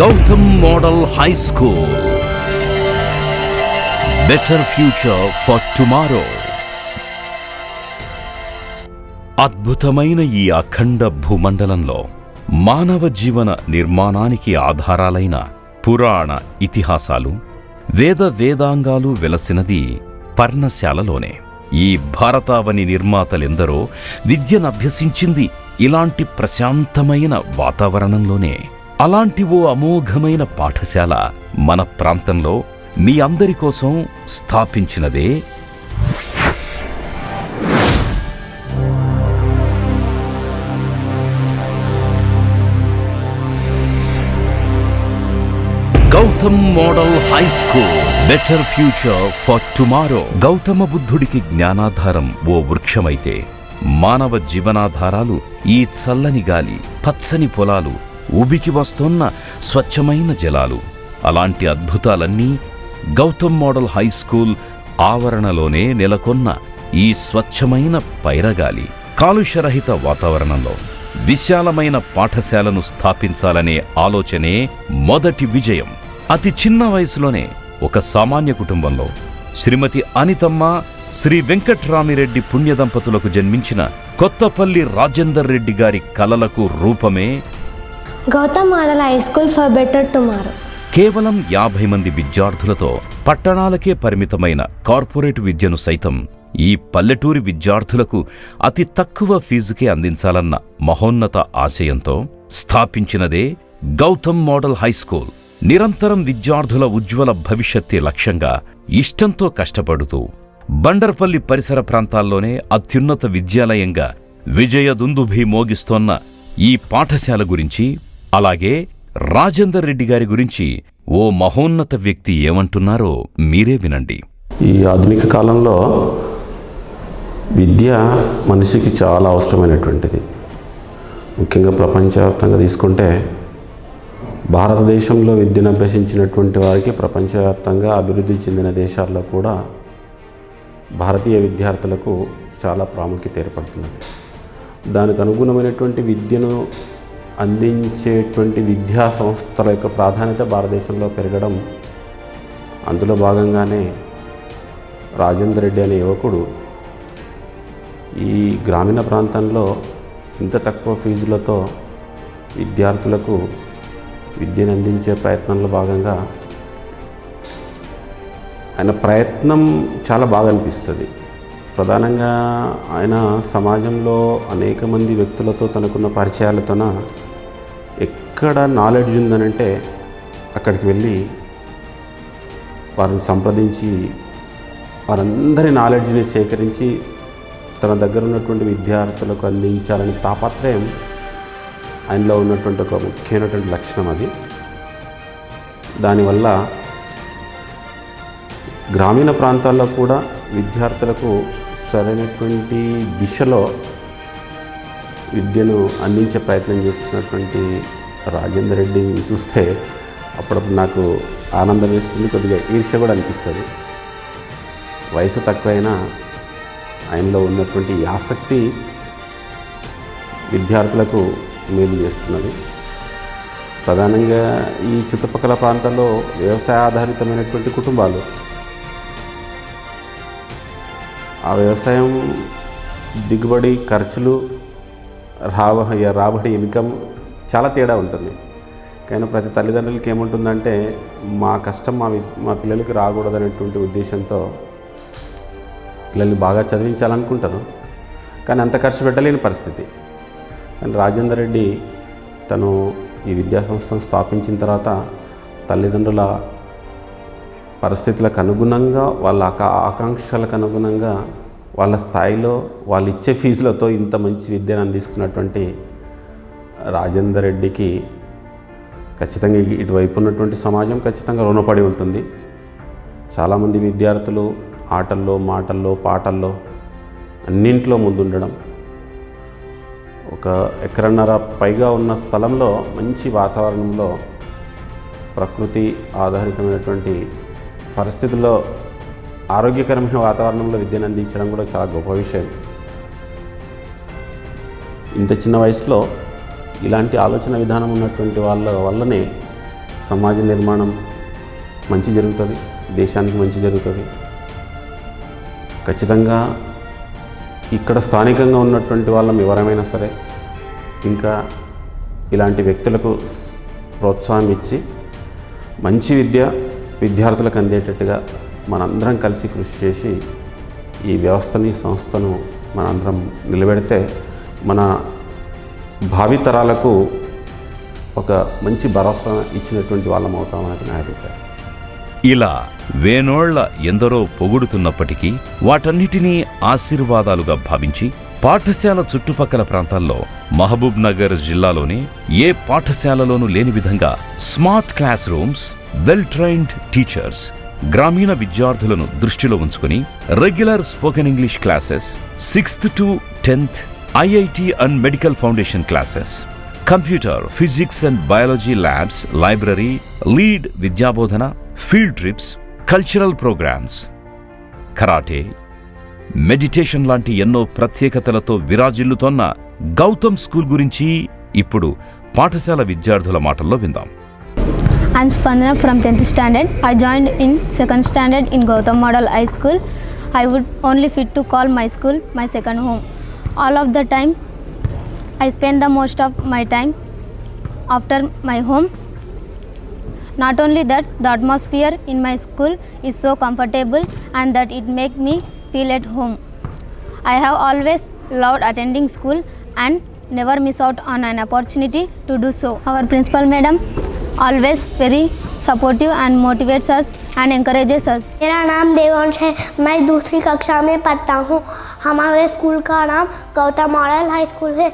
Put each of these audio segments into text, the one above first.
Gautam model high school. Better future for tomorrow. అద్భుతమైన ఈ అఖండ భూమండలంలో మానవ జీవన నిర్మాణానికి ఆధారాలైన పురాణ ఇతిహాసాలు, వేదాంగాలు వెలసినది పర్ణశాలలోనే. ఈ భారతావని నిర్మాతలెందరో విద్యనభ్యసించింది ఇలాంటి ప్రశాంతమైన వాతావరణంలోనే. అలాంటి ఓ అమోఘమైన పాఠశాల మన ప్రాంతంలో మీ అందరి కోసం స్థాపించినదే Gautam model high school. Better future for tomorrow. Gautama బుద్ధుడికి జ్ఞానాధారం ఓ వృక్షమైతే, మానవ జీవనాధారాలు ఈ చల్లని గాలి, పచ్చని పొలాలు, ఉబికి వస్తోన్న స్వచ్ఛమైన జలాలు. అలాంటి అద్భుతాలన్నీ గౌతమ్ మోడల్ హై స్కూల్ ఆవరణలోనే నెలకొన్న ఈ స్వచ్ఛమైన పైరగాలి, కాలుష్యరహిత వాతావరణంలో విశాలమైన పాఠశాలను స్థాపించాలనే ఆలోచనే మొదటి విజయం. అతి చిన్న వయసులోనే ఒక సామాన్య కుటుంబంలో శ్రీమతి అనితమ్మ, శ్రీ వెంకట్రామిరెడ్డి పుణ్యదంపతులకు జన్మించిన కొత్తపల్లి రాజేందర్ రెడ్డి గారి కలలకు రూపమే Gautam model high school for better tomorrow. కేవలం 50 మంది విద్యార్థులతో పట్టణాలకే పరిమితమైన కార్పొరేట్ విద్యను సైతం ఈ పల్లెటూరి విద్యార్థులకు అతి తక్కువ ఫీజుకే అందించాలన్న మహోన్నత ఆశయంతో స్థాపించినదే గౌతమ్ మోడల్ హై స్కూల్. నిరంతరం విద్యార్థుల ఉజ్వల భవిష్యత్తే లక్ష్యంగా ఇష్టంతో కష్టపడుతూ బండర్పల్లి పరిసర ప్రాంతాల్లోనే అత్యున్నత విద్యాలయంగా విజయ దుందుభి మోగిస్తోన్న ఈ పాఠశాల గురించి, అలాగే రాజేందర్ రెడ్డి గారి గురించి ఓ మహోన్నత వ్యక్తి ఏమంటున్నారో మీరే వినండి. ఈ ఆధునిక కాలంలో విద్య మనిషికి చాలా అవసరమైనటువంటిది. ముఖ్యంగా ప్రపంచవ్యాప్తంగా తీసుకుంటే భారతదేశంలో విద్యను అభ్యసించినటువంటి వారికి ప్రపంచవ్యాప్తంగా అభివృద్ధి చెందిన దేశాల్లో కూడా భారతీయ విద్యార్థులకు చాలా ప్రాముఖ్యత ఏర్పడుతున్నది. దానికి అనుగుణమైనటువంటి విద్యను అందించేటువంటి విద్యా సంస్థల యొక్క ప్రాధాన్యత భారతదేశంలో పెరగడం, అందులో భాగంగానే రాజేందర్ రెడ్డి అనే యువకుడు ఈ గ్రామీణ ప్రాంతంలో ఇంత తక్కువ ఫీజులతో విద్యార్థులకు విద్యను అందించే ప్రయత్నంలో భాగంగా ఆయన ప్రయత్నం చాలా బాగా అనిపిస్తుంది. ప్రధానంగా ఆయన సమాజంలో అనేక మంది వ్యక్తులతో తనకున్న పరిచయాలతోన ఎక్కడ నాలెడ్జ్ ఉందనంటే అక్కడికి వెళ్ళి వారిని సంప్రదించి వారందరి నాలెడ్జ్ని సేకరించి తన దగ్గర ఉన్నటువంటి విద్యార్థులకు అందించాలని తాపత్రయం ఆయనలో ఉన్నటువంటి ఒక ముఖ్యమైనటువంటి లక్షణం అది. దానివల్ల గ్రామీణ ప్రాంతాల్లో కూడా విద్యార్థులకు సరైనటువంటి దిశలో విద్యను అందించే ప్రయత్నం చేస్తున్నటువంటి రాజేందర్ రెడ్డిని చూస్తే అప్పుడప్పుడు నాకు ఆనందం వేస్తుంది, కొద్దిగా ఈర్ష్య కూడా అనిపిస్తుంది. వయసు తక్కువైనా ఆయనలో ఉన్నటువంటి ఆసక్తి విద్యార్థులకు మేలు చేస్తున్నది. ప్రధానంగా ఈ చుట్టుపక్కల ప్రాంతాల్లో వ్యవసాయ ఆధారితమైనటువంటి కుటుంబాలు, ఆ వ్యవసాయం దిగుబడి, ఖర్చులు, రాబడి, ఇన్కమ్ చాలా తేడా ఉంటుంది. కానీ ప్రతి తల్లిదండ్రులకి ఏముంటుందంటే మా కష్టం మా పిల్లలకి రాకూడదనేటువంటి ఉద్దేశంతో పిల్లల్ని బాగా చదివించాలనుకుంటారు, కానీ అంత ఖర్చు పెట్టలేని పరిస్థితి. కానీ రాజేందర్ రెడ్డి తను ఈ విద్యా సంస్థను స్థాపించిన తర్వాత తల్లిదండ్రుల పరిస్థితులకు అనుగుణంగా, వాళ్ళ ఆకాంక్షలకు అనుగుణంగా, వాళ్ళ స్థాయిలో వాళ్ళు ఇచ్చే ఫీజులతో ఇంత మంచి విద్యను అందిస్తున్నటువంటి రాజేందర్ రెడ్డికి ఖచ్చితంగా ఇటువైపు ఉన్నటువంటి సమాజం ఖచ్చితంగా రుణపడి ఉంటుంది. చాలామంది విద్యార్థులు ఆటల్లో, మాటల్లో, పాటల్లో అన్నింట్లో ముందుండడం, ఒక ఎకరన్నర పైగా ఉన్న స్థలంలో మంచి వాతావరణంలో ప్రకృతి ఆధారితమైనటువంటి పరిస్థితుల్లో ఆరోగ్యకరమైన వాతావరణంలో విద్యను అందించడం కూడా చాలా గొప్ప విషయం. ఇంత చిన్న వయసులో ఇలాంటి ఆలోచన విధానం ఉన్నటువంటి వాళ్ళ వల్లనే సమాజ నిర్మాణం మంచి జరుగుతుంది, దేశానికి మంచి జరుగుతుంది. ఖచ్చితంగా ఇక్కడ స్థానికంగా ఉన్నటువంటి వాళ్ళం ఎవరైనా సరే ఇంకా ఇలాంటి వ్యక్తులకు ప్రోత్సాహం ఇచ్చి మంచి విద్యార్థులకు అందేటట్టుగా మనందరం కలిసి కృషి చేసి ఈ వ్యవస్థని సంస్థను మనందరం నిలబెడితే మన భావితరాలకు ఒక మంచి భరోసా ఇచ్చినటువంటి వాళ్ళం అవుతామన్నది నా అభిప్రాయం. ఇలా వేనోళ్ల ఎందరో పొగుడుతున్నప్పటికీ వాటన్నిటినీ ఆశీర్వాదాలుగా భావించి పాఠశాల చుట్టుపక్కల ప్రాంతాల్లో మహబూబ్ నగర్ జిల్లాలోనే ఏ పాఠశాలలోనూ లేని విధంగా smart classrooms, well trained teachers, గ్రామీణ విద్యార్థులను దృష్టిలో ఉంచుకుని regular spoken English classes, 6th to 10th IIT and medical foundation classes, computer, physics and biology labs, library, lead విద్యాబోధన, field trips, cultural programmes, karate, meditation లాంటి ఎన్నో ప్రత్యేకతలతో విరాజిల్లుతోన్న Gautam school గురించి ఇప్పుడు పాఠశాల విద్యార్థుల మాటల్లో విందాం. I'm Spandana from 10th standard. I joined in 2nd standard in Gautam Model High School. I would only fit to call my school my second home. All of the time, I spend the most of my time after my home. Not only that, the atmosphere in my school is so comfortable and that it makes me feel at home. I have always loved attending school and never miss out on an opportunity to do so. Our principal madam always very supportive and motivates us and encourages us. मेरा नाम देवांश है, मैं 2री कक्षा में पढ़ता हूँ. हमारे school का नाम गौतम मॉडल हाई स्कूल है.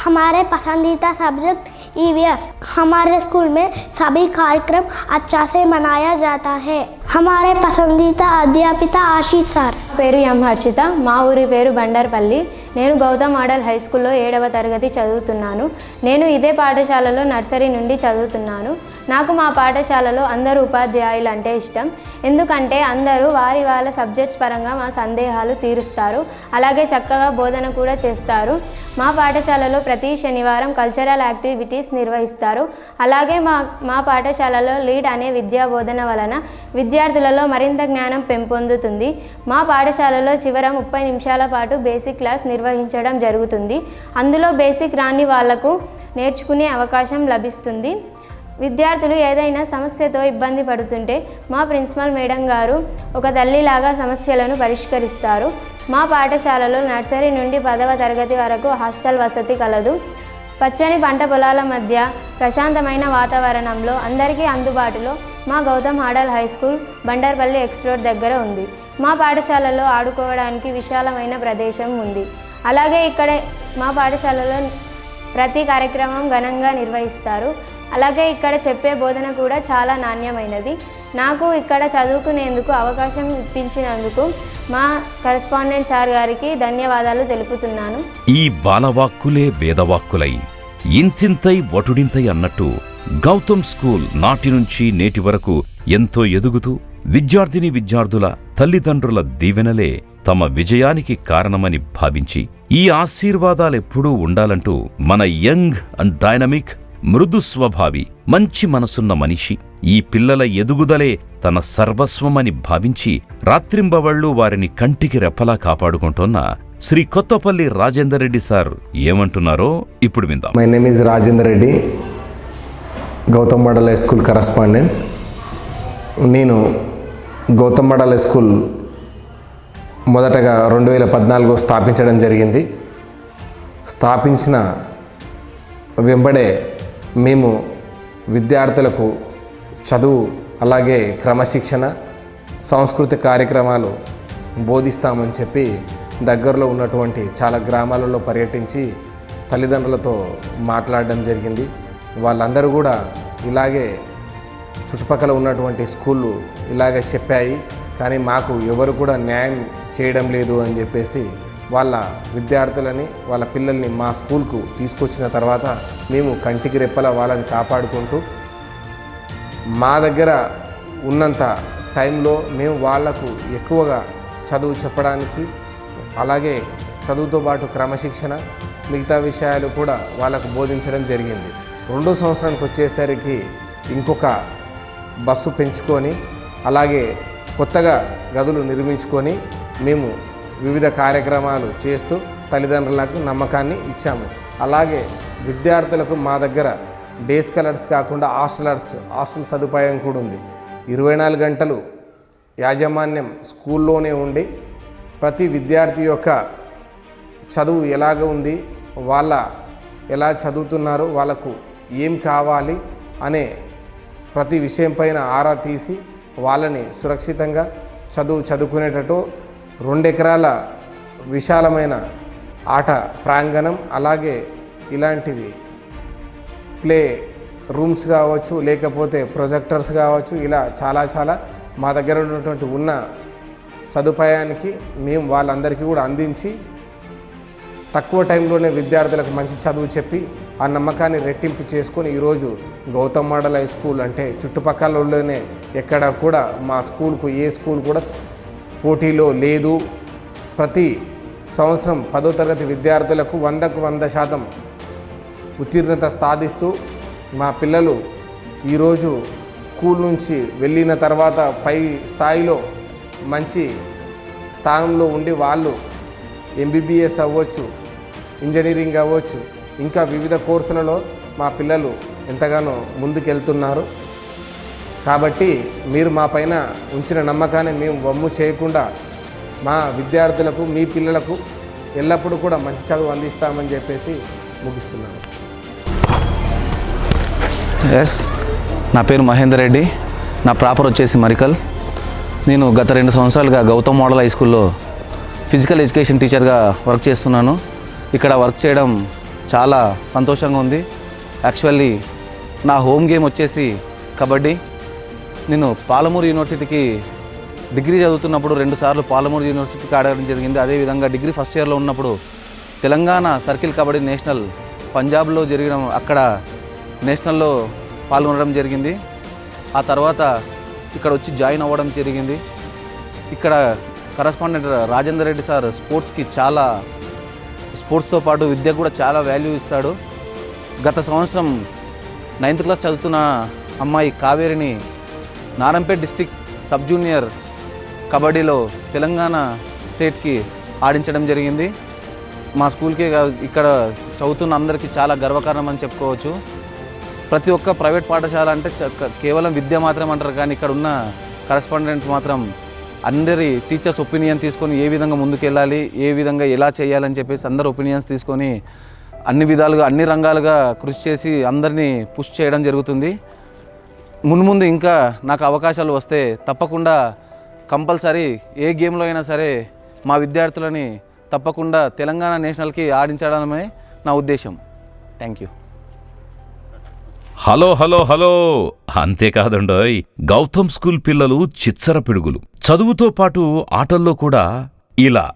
हमारे पसंदीदा सब्जेक्ट EVS. हमारे स्कूल में सभी कार्यक्रम अच्छा से मनाया जाता है. हमारे पसंदीदा अध्यापिका आशीष सर. పేరు ఎం హర్షిత. మా ఊరి పేరు బండార్పల్లి. నేను గౌతమ్ మోడల్ హై స్కూల్లో 7వ తరగతి చదువుతున్నాను. నేను ఇదే పాఠశాలలో నర్సరీ నుండి చదువుతున్నాను. నాకు మా పాఠశాలలో అందరూ ఉపాధ్యాయులు అంటే ఇష్టం. ఎందుకంటే అందరూ వారి వాళ్ళ సబ్జెక్ట్స్ పరంగా మా సందేహాలు తీరుస్తారు. అలాగే చక్కగా బోధన కూడా చేస్తారు. మా పాఠశాలలో ప్రతి శనివారం కల్చరల్ యాక్టివిటీస్ నిర్వహిస్తారు. అలాగే మా పాఠశాలలో లీడ్ అనే విద్యా బోధన వలన విద్యార్థులలో మరింత జ్ఞానం పెంపొందుతుంది. మా పాఠశాలలో చివర 30 నిమిషాల పాటు బేసిక్ క్లాస్ నిర్వహించడం జరుగుతుంది. అందులో బేసిక్ రాని వాళ్లకు నేర్చుకునే అవకాశం లభిస్తుంది. విద్యార్థులు ఏదైనా సమస్యతో ఇబ్బంది పడుతుంటే మా ప్రిన్సిపల్ మేడం గారు ఒక తల్లిలాగా సమస్యలను పరిష్కరిస్తారు. మా పాఠశాలలో నర్సరీ నుండి 10వ తరగతి వరకు హాస్టల్ వసతి కలదు. పచ్చని పంట పొలాల మధ్య ప్రశాంతమైన వాతావరణంలో అందరికీ అందుబాటులో మా Gautam model high school Bandarpalli X road దగ్గర ఉంది. మా పాఠశాలలో ఆడుకోవడానికి విశాలమైన ప్రదేశం ఉంది. అలాగే ఇక్కడ మా పాఠశాలలో ప్రతి కార్యక్రమం ఘనంగా నిర్వహిస్తారు. అలాగే ఇక్కడ చెప్పే బోధన కూడా చాలా నాణ్యమైనది. నాకు ఇక్కడ చదువుకునేందుకు అవకాశం ఇప్పించినందుకు మా కరెస్పాండెంట్ సార్ గారికి ధన్యవాదాలు తెలుపుతున్నాను. ఈ బాలవాక్కులే వేదవాక్కులై ఇంతింతై వటుడింతై అన్నట్టు గౌతమ్ స్కూల్ నాటి నుంచి నేటి వరకు ఎంతో ఎదుగుతూ విద్యార్థిని విద్యార్థుల తల్లిదండ్రుల దీవెనలే తమ విజయానికి కారణమని భావించి ఈ ఆశీర్వాదాలెప్పుడూ ఉండాలంటూ మన యంగ్ అండ్ డైనమిక్, మృదు స్వభావి, మంచి మనసున్న మనిషి ఈ పిల్లల ఎదుగుదలే తన సర్వస్వమని భావించి రాత్రింబవళ్లు వారిని కంటికి రెప్పలా కాపాడుకుంటోన్న శ్రీ కొత్తపల్లి రాజేందర్ రెడ్డి సార్ ఏమంటున్నారో ఇప్పుడు విందాం. My name is Rajender Reddy, Gautam model high school correspondent. నేను గౌతమ్ మోడల్ హై స్కూల్ మొదటగా 2014 స్థాపించడం జరిగింది. స్థాపించిన వెంబడే మేము విద్యార్థులకు చదువు, అలాగే క్రమశిక్షణ, సాంస్కృతిక కార్యక్రమాలు బోధిస్తామని చెప్పి దగ్గరలో ఉన్నటువంటి చాలా గ్రామాలలో పర్యటించి తల్లిదండ్రులతో మాట్లాడడం జరిగింది. వాళ్ళందరూ కూడా ఇలాగే చుట్టుపక్కల ఉన్నటువంటి స్కూళ్ళు ఇలాగే చెప్పాయి, కానీ మాకు ఎవరు కూడా న్యాయం చేయడం లేదు అని చెప్పేసి వాళ్ళ విద్యార్థులని, వాళ్ళ పిల్లల్ని మా స్కూల్కు తీసుకొచ్చిన తర్వాత మేము కంటికి రెప్పల వాళ్ళని కాపాడుకుంటూ మా దగ్గర ఉన్నంత టైంలో మేము వాళ్లకు ఎక్కువగా చదువు చెప్పడానికి, అలాగే చదువుతో పాటు క్రమశిక్షణ, మిగతా విషయాలు కూడా వాళ్ళకు బోధించడం జరిగింది. 2వ సంవత్సరానికి వచ్చేసరికి ఇంకొక బస్సు పెంచుకొని అలాగే కొత్తగా గదులు నిర్మించుకొని మేము వివిధ కార్యక్రమాలు చేస్తూ తల్లిదండ్రులకు నమ్మకాన్ని ఇచ్చాము. అలాగే విద్యార్థులకు మా దగ్గర డే స్కాలర్స్ కాకుండా హాస్టల్ సదుపాయం కూడా ఉంది. 24 గంటలు యాజమాన్యం స్కూల్లోనే ఉండి ప్రతి విద్యార్థి యొక్క చదువు ఎలాగ ఉంది, వాళ్ళ ఎలా చదువుతున్నారు, వాళ్ళకు ఏం కావాలి అనే ప్రతి విషయం పైన ఆరా తీసి వాళ్ళని సురక్షితంగా చదువుకునేటట్టు 2 ఎకరాల విశాలమైన ఆట ప్రాంగణం, అలాగే ఇలాంటివి ప్లే రూమ్స్ కావచ్చు, లేకపోతే ప్రొజెక్టర్స్ కావచ్చు, ఇలా చాలా మా దగ్గర ఉన్నటువంటి సదుపాయానికి మేము వాళ్ళందరికీ కూడా అందించి తక్కువ టైంలోనే విద్యార్థులకు మంచి చదువు చెప్పి ఆ నమ్మకాన్ని రెట్టింపు చేసుకొని ఈరోజు గౌతమ్ మోడల్ హై స్కూల్ అంటే చుట్టుపక్కలలోనే ఎక్కడ కూడా మా స్కూల్కు ఏ స్కూల్ కూడా పోటీలో లేదు. ప్రతి సంవత్సరం 10వ తరగతి విద్యార్థులకు 100కు 100% ఉత్తీర్ణత సాధిస్తూ మా పిల్లలు ఈరోజు స్కూల్ నుంచి వెళ్ళిన తర్వాత పై స్థాయిలో మంచి స్థానంలో ఉండి వాళ్ళు MBBS అవ్వచ్చు, ఇంజనీరింగ్ అవ్వచ్చు, ఇంకా వివిధ కోర్సులలో మా పిల్లలు ఎంతగానో ముందుకెళ్తున్నారు. కాబట్టి మీరు మా పైన ఉంచిన నమ్మకాన్ని మేము వమ్ము చేయకుండా మా విద్యార్థులకు, మీ పిల్లలకు ఎల్లప్పుడూ కూడా మంచి చదువు అందిస్తామని చెప్పేసి ముగిస్తున్నాను. నా పేరు మహేందర్ రెడ్డి, నా ప్రాపర్ వచ్చేసి మరికల్. నేను గత 2 సంవత్సరాలుగా గౌతమ్ మోడల్ హై స్కూల్లో ఫిజికల్ ఎడ్యుకేషన్ టీచర్గా వర్క్ చేస్తున్నాను. ఇక్కడ వర్క్ చేయడం చాలా సంతోషంగా ఉంది. యాక్చువల్లీ నా హోమ్ గేమ్ వచ్చేసి కబడ్డీ. నేను పాలమూరు యూనివర్సిటీకి డిగ్రీ చదువుతున్నప్పుడు 2 సార్లు పాలమూరు యూనివర్సిటీకి ఆడడం జరిగింది. అదేవిధంగా డిగ్రీ ఫస్ట్ ఇయర్లో ఉన్నప్పుడు తెలంగాణ సర్కిల్ కబడ్డీ నేషనల్ పంజాబ్లో జరిగిన అక్కడ నేషనల్లో పాల్గొనడం జరిగింది. ఆ తర్వాత ఇక్కడ వచ్చి జాయిన్ అవ్వడం జరిగింది. ఇక్కడ కరస్పాండెంట్ రాజేందర్ రెడ్డి సార్ స్పోర్ట్స్తో పాటు విద్యకు కూడా చాలా వాల్యూ ఇస్తాడు. గత సంవత్సరం 9th క్లాస్ చదువుతున్న అమ్మాయి కావేరిని నారంపేట్ డిస్టిక్ సబ్ జూనియర్ కబడ్డీలో తెలంగాణ స్టేట్కి ఆడించడం జరిగింది. మా స్కూల్కే కాదు, ఇక్కడ చదువుతున్న అందరికీ చాలా గర్వకారణం అని చెప్పుకోవచ్చు. ప్రతి ఒక్క ప్రైవేట్ పాఠశాల అంటే కేవలం విద్య మాత్రం అంటారు, కానీ ఇక్కడ ఉన్న కరస్పాండెంట్ మాత్రం అందరి టీచర్స్ ఒపీనియన్ తీసుకొని ఏ విధంగా ముందుకెళ్ళాలి, ఏ విధంగా ఎలా చేయాలని చెప్పేసి అందరు ఒపీనియన్స్ తీసుకొని అన్ని విధాలుగా అన్ని రంగాలుగా కృషి చేసి అందరినీ పుష్ చేయడం జరుగుతుంది. మున్ముందు ఇంకా నాకు అవకాశాలు వస్తే తప్పకుండా కంపల్సరీ ఏ గేమ్లో అయినా సరే మా విద్యార్థులని తప్పకుండా తెలంగాణ నేషనల్కి ఆడించడమే నా ఉద్దేశం. Thank you. Hello hello hello అంతేకాదండోయ్, గౌతమ్ స్కూల్ పిల్లలు చిచ్చర పిడుగులు. చదువుతో పాటు ఆటల్లో కూడా ఇలా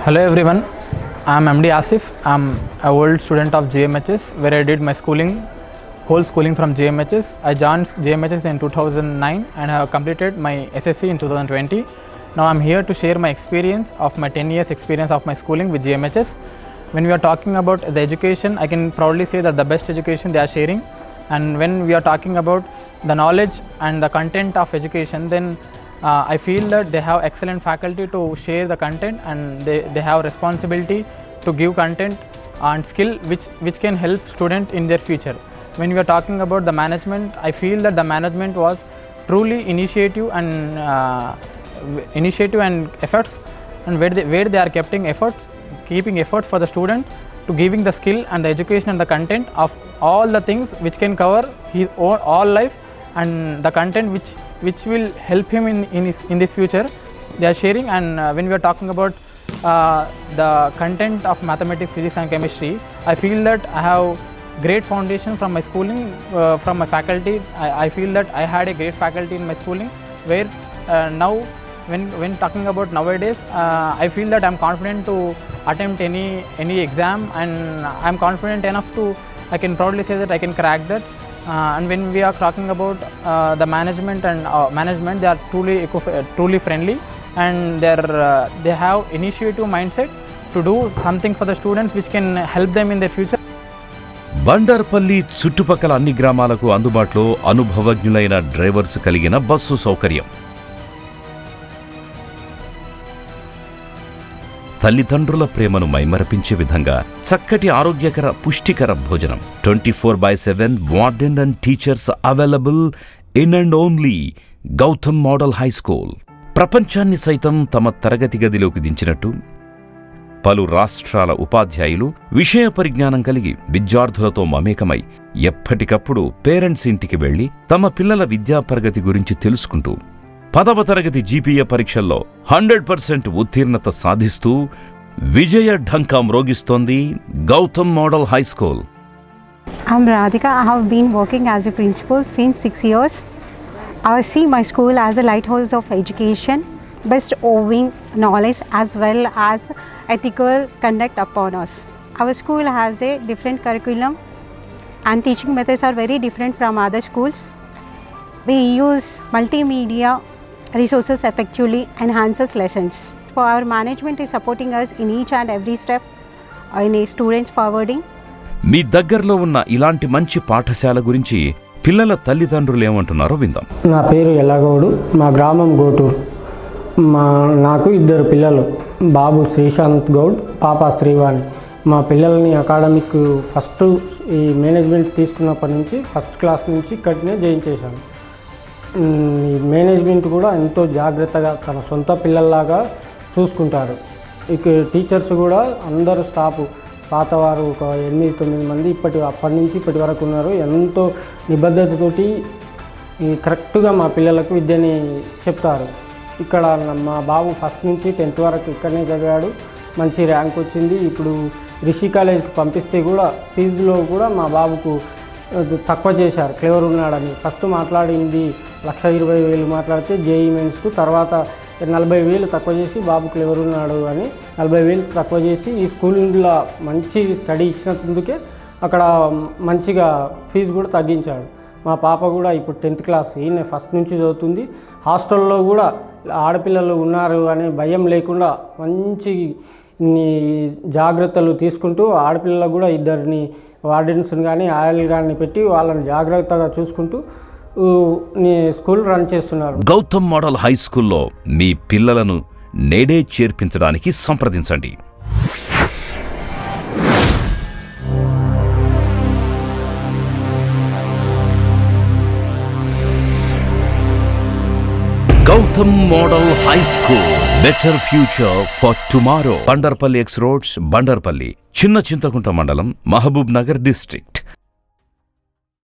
Hello everyone, I am MD Asif. I am an old student of GMHS where I did my whole schooling from GMHS. I joined GMHS in 2009 and have completed my SSC in 2020. Now I am here to share my experience of my 10 years experience of my schooling with GMHS. When we are talking about the education, I can proudly say that the best education they are sharing. And when we are talking about the knowledge and the content of education, then I feel that they have excellent faculty to share the content, and they have responsibility to give content and skill which can help student in their future. When we are talking about the management, I feel that the management was truly initiative and efforts, and where they are keeping efforts for the student to giving the skill and the education and the content of all the things which can cover his all life, and the content which will help him in this future they are sharing. And when we are talking about the content of mathematics, physics and chemistry, I feel that I have great foundation from my schooling, from my faculty. I feel that I had a great faculty in my schooling, where now when talking about nowadays, I feel that I am confident to attempt any exam, and I am confident enough to, I can proudly say that I can crack that. And when we are talking about the management they are truly friendly, and they have initiative mindset to do something for the students which can help them in their future. Bandarpalli చుట్టుపక్కల అన్ని గ్రామాలకు అందుబాటులో అనుభవజ్ఞులైన drivers కలిగిన bus సౌకర్యం. తల్లిదండ్రుల ప్రేమను మైమరపించే విధంగా చక్కటి ఆరోగ్యకర పుష్టికర భోజనం, 24/7 warden and teachers available in and only Gautam model high school. ప్రపంచాన్ని సైతం తమ తరగతి గదిలోకి దించినట్టు పలు రాష్ట్రాల ఉపాధ్యాయులు విషయ పరిజ్ఞానం కలిగి విద్యార్థులతో మమేకమై ఎప్పటికప్పుడు పేరెంట్స్ ఇంటికి వెళ్లి తమ పిల్లల విద్యా ప్రగతి గురించి తెలుసుకుంటూ 10వ తరగతి జీపీఏ పరీక్షల్లో 100% ఉత్తీర్ణత సాధిస్తూ విజయ ఢంకా మ్రోగిస్తోంది Gautam model high school. I'm Radhika. I have been working as a principal since 6 years. I see my school as a lighthouse of education, best owing knowledge as well as ethical conduct upon us. Our school has a different curriculum and teaching methods are very different from other schools. We use multimedia resources effectively enhances lessons. Our management is supporting us in each and every step in a student's forwarding. మీ దగ్గరలో ఉన్న ఇలాంటి మంచి పాఠశాల గురించి పిల్లల తల్లిదండ్రులు ఏమంటున్నారో విందాం. నా పేరు ఎల్లగౌడు, మా గ్రామం గోటూరు. నాకు 2 పిల్లలు, బాబు శ్రీశాంత్ గౌడ్, పాప శ్రీవాణి. మా పిల్లల్ని అకాడమిక్ ఫస్ట్ ఈ మేనేజ్మెంట్ తీసుకున్నప్పటి నుంచి ఫస్ట్ క్లాస్ నుంచి ఇక్కడనే జాయిన్ చేశాను. ఈ మేనేజ్మెంట్ కూడా ఎంతో జాగ్రత్తగా తన సొంత పిల్లల్లాగా చూసుకుంటారు. ఇక టీచర్స్ కూడా అందరు స్టాఫ్ పాతవారు ఒక 8-9 మంది అప్పటి నుంచి ఇప్పటి వరకు ఉన్నారు. ఎంతో నిబద్ధతతోటి కరెక్ట్గా మా పిల్లలకు విద్యని చెప్తారు. ఇక్కడ మా బాబు ఫస్ట్ నుంచి 10th వరకు ఇక్కడనే చదివాడు, మంచి ర్యాంక్ వచ్చింది. ఇప్పుడు రిషి కాలేజ్కి పంపిస్తే కూడా ఫీజులో కూడా మా బాబుకు తక్కువ చేశారు, క్లెవర్ ఉన్నాడని. ఫస్ట్ మాట్లాడింది 1,20,000 మాట్లాడితే జేఈ మెయిన్స్కు, తర్వాత 40,000 తక్కువ చేసి బాబు క్లెవర్ ఉన్నాడు అని 40,000 తక్కువ చేసి ఈ స్కూల్లో మంచి స్టడీ ఇచ్చినందుకే అక్కడ మంచిగా ఫీజు కూడా తగ్గించాడు. మా పాప కూడా ఇప్పుడు 10th క్లాస్, ఈయన ఫస్ట్ నుంచి చదువుతుంది. హాస్టల్లో కూడా ఆడపిల్లలు ఉన్నారు అనే భయం లేకుండా మంచి జాగ్రత్తలు తీసుకుంటూ ఆడపిల్లలకు కూడా 2 వార్డెన్స్ని కానీ ఆయిల్ కానీ పెట్టి వాళ్ళని జాగ్రత్తగా చూసుకుంటూ స్కూల్ రన్ చేస్తున్నారు. గౌతమ్ మోడల్ హై స్కూల్లో మీ పిల్లలను నేడే చేర్పించడానికి సంప్రదించండి. Gautam model high school, better future for tomorrow. Bandarpalli X roads, Bandarpalli, Chinna Chintakunta మండలం, మహబూబ్ నగర్ డిస్ట్రిక్ట్.